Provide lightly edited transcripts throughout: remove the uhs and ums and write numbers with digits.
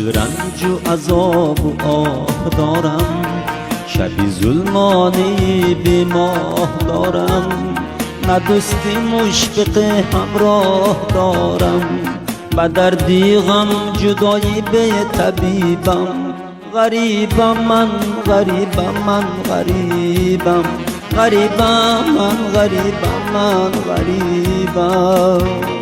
دل رنج و عذاب و آه دارم، شبی ظلمانی بی ماه دارم، نه دوستی مشفق همراه دارم، به دردی غم جدایی به طبیبم. غریبم من، غریبم من، غریبم، غریبم من، غریبم من، غریبم.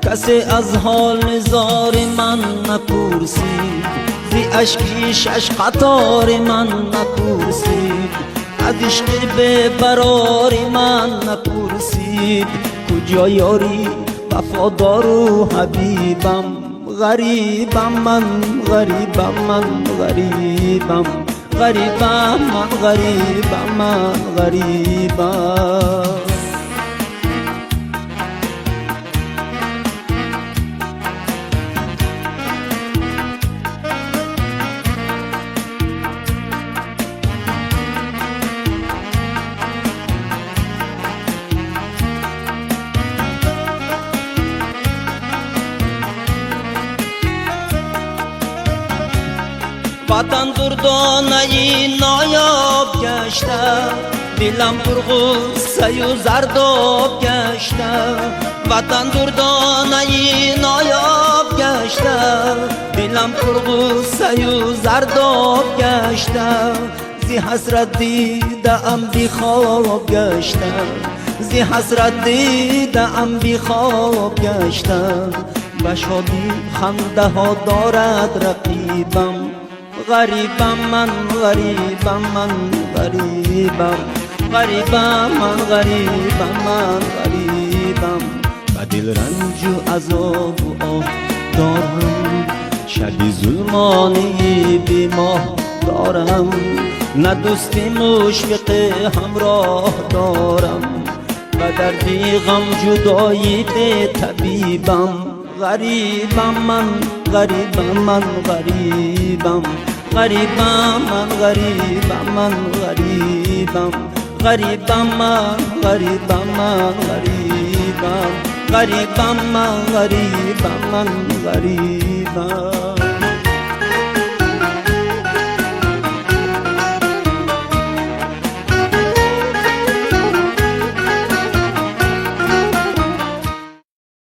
کسی از حال زار من نپرسید، زی اشکی شش قطار من نپرسید، از عشق به برار من نپرسید، کجا یاری وفادار و حبیبم. غریبم من، غریبم من، غریبم، غریبم من، غریبم من، غریبم. وطن دردانه‌ی نایاب گشته، دلم پر غصه و زرداب گشته. وطن دردانه‌ی نایاب گشته، دلم پر غصه و زرداب گشته. زی حسرت دیده ام بی خواب گشته، زی حسرت دیده ام بی خواب گشته. به شادی خنده ها دارد رقیبم. غریبم من، غریبم من، غریبم، غریبم من، غریبم من، غریبم. به دل رنج و عذاب و آه دارم، شبی ظلمانی بی ماه دارم، نه دوستی مشفق همراه دارم، به دردی غم جدایی به طبیبم. غریبم من، غریبم من، غریبم، غریبم من، غریبم من، غریبم، غریبم من، غریبم من، غریبم، غریبم من، غریبم من، غریبم.